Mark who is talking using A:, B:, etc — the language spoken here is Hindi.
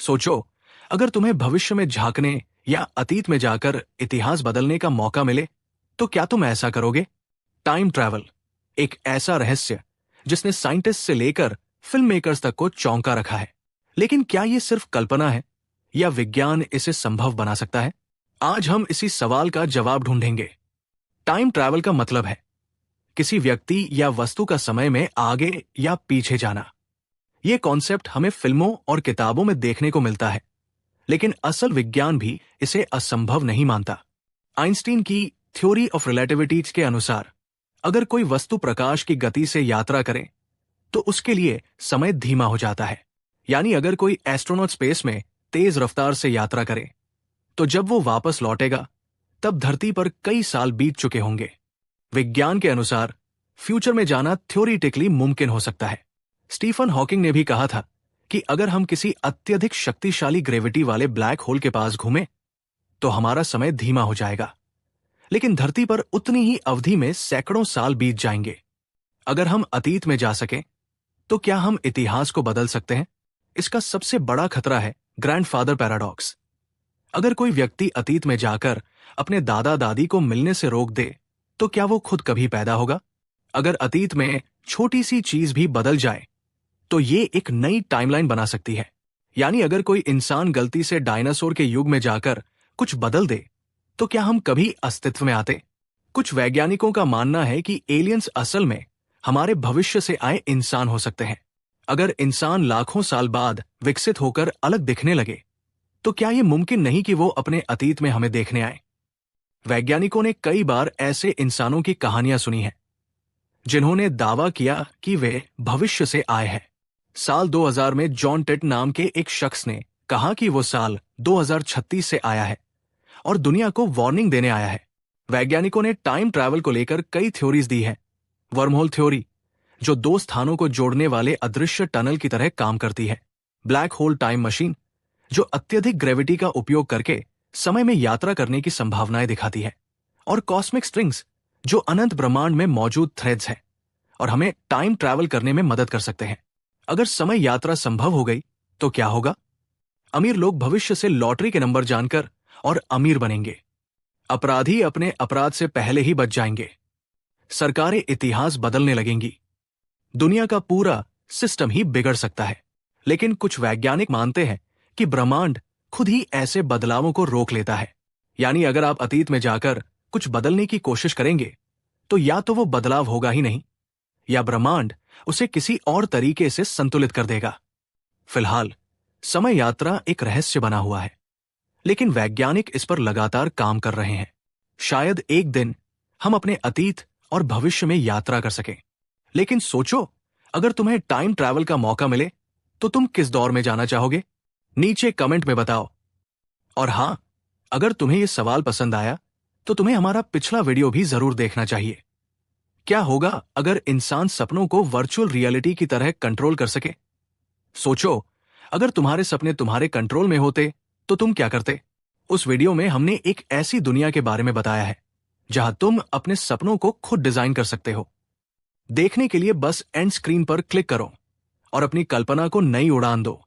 A: सोचो, अगर तुम्हें भविष्य में झांकने या अतीत में जाकर इतिहास बदलने का मौका मिले तो क्या तुम ऐसा करोगे? टाइम ट्रैवल एक ऐसा रहस्य जिसने साइंटिस्ट से लेकर फिल्म मेकर्स तक को चौंका रखा है। लेकिन क्या यह सिर्फ कल्पना है या विज्ञान इसे संभव बना सकता है? आज हम इसी सवाल का जवाब ढूंढेंगे। टाइम ट्रैवल का मतलब है किसी व्यक्ति या वस्तु का समय में आगे या पीछे जाना। यह कॉन्सेप्ट हमें फिल्मों और किताबों में देखने को मिलता है, लेकिन असल विज्ञान भी इसे असंभव नहीं मानता। आइंस्टीन की थ्योरी ऑफ रिलेटिविटी के अनुसार अगर कोई वस्तु प्रकाश की गति से यात्रा करे तो उसके लिए समय धीमा हो जाता है। यानी अगर कोई एस्ट्रोनॉट स्पेस में तेज रफ्तार से यात्रा करे तो जब वो वापस लौटेगा तब धरती पर कई साल बीत चुके होंगे। विज्ञान के अनुसार फ्यूचर में जाना थ्योरेटिकली मुमकिन हो सकता है। स्टीफन हॉकिंग ने भी कहा था कि अगर हम किसी अत्यधिक शक्तिशाली ग्रेविटी वाले ब्लैक होल के पास घूमें तो हमारा समय धीमा हो जाएगा, लेकिन धरती पर उतनी ही अवधि में सैकड़ों साल बीत जाएंगे। अगर हम अतीत में जा सकें तो क्या हम इतिहास को बदल सकते हैं? इसका सबसे बड़ा खतरा है ग्रैंडफादर पैराडॉक्स। अगर कोई व्यक्ति अतीत में जाकर अपने दादा दादी को मिलने से रोक दे तो क्या वो खुद कभी पैदा होगा? अगर अतीत में छोटी सी चीज भी बदल जाए तो ये एक नई टाइमलाइन बना सकती है। यानी अगर कोई इंसान गलती से डायनासोर के युग में जाकर कुछ बदल दे तो क्या हम कभी अस्तित्व में आते? कुछ वैज्ञानिकों का मानना है कि एलियंस असल में हमारे भविष्य से आए इंसान हो सकते हैं। अगर इंसान लाखों साल बाद विकसित होकर अलग दिखने लगे तो क्या यह मुमकिन नहीं कि वो अपने अतीत में हमें देखने आए? वैज्ञानिकों ने कई बार ऐसे इंसानों की कहानियां सुनी हैं जिन्होंने दावा किया कि वे भविष्य से आए हैं। साल 2000 में जॉन टेट नाम के एक शख्स ने कहा कि वो साल 2036 से आया है और दुनिया को वार्निंग देने आया है। वैज्ञानिकों ने टाइम ट्रैवल को लेकर कई थ्योरीज दी हैं। वर्महोल थ्योरी, जो दो स्थानों को जोड़ने वाले अदृश्य टनल की तरह काम करती है। ब्लैक होल टाइम मशीन, जो अत्यधिक ग्रेविटी का उपयोग करके समय में यात्रा करने की संभावनाएं दिखाती है। और कॉस्मिक स्ट्रिंग्स, जो अनंत ब्रह्मांड में मौजूद थ्रेड्स हैं और हमें टाइम ट्रैवल करने में मदद कर सकते हैं। अगर समय यात्रा संभव हो गई तो क्या होगा? अमीर लोग भविष्य से लॉटरी के नंबर जानकर और अमीर बनेंगे। अपराधी अपने अपराध से पहले ही बच जाएंगे। सरकारें इतिहास बदलने लगेंगी। दुनिया का पूरा सिस्टम ही बिगड़ सकता है। लेकिन कुछ वैज्ञानिक मानते हैं कि ब्रह्मांड खुद ही ऐसे बदलावों को रोक लेता है। यानी अगर आप अतीत में जाकर कुछ बदलने की कोशिश करेंगे तो या तो वो बदलाव होगा ही नहीं या ब्रह्मांड उसे किसी और तरीके से संतुलित कर देगा। फिलहाल समय यात्रा एक रहस्य बना हुआ है, लेकिन वैज्ञानिक इस पर लगातार काम कर रहे हैं। शायद एक दिन हम अपने अतीत और भविष्य में यात्रा कर सकें। लेकिन सोचो, अगर तुम्हें टाइम ट्रैवल का मौका मिले तो तुम किस दौर में जाना चाहोगे? नीचे कमेंट में बताओ। और हां, अगर तुम्हें यह सवाल पसंद आया तो तुम्हें हमारा पिछला वीडियो भी जरूर देखना चाहिए। क्या होगा अगर इंसान सपनों को वर्चुअल रियलिटी की तरह कंट्रोल कर सके? सोचो, अगर तुम्हारे सपने तुम्हारे कंट्रोल में होते तो तुम क्या करते? उस वीडियो में हमने एक ऐसी दुनिया के बारे में बताया है जहां तुम अपने सपनों को खुद डिजाइन कर सकते हो। देखने के लिए बस एंड स्क्रीन पर क्लिक करो और अपनी कल्पना को नई उड़ान दो।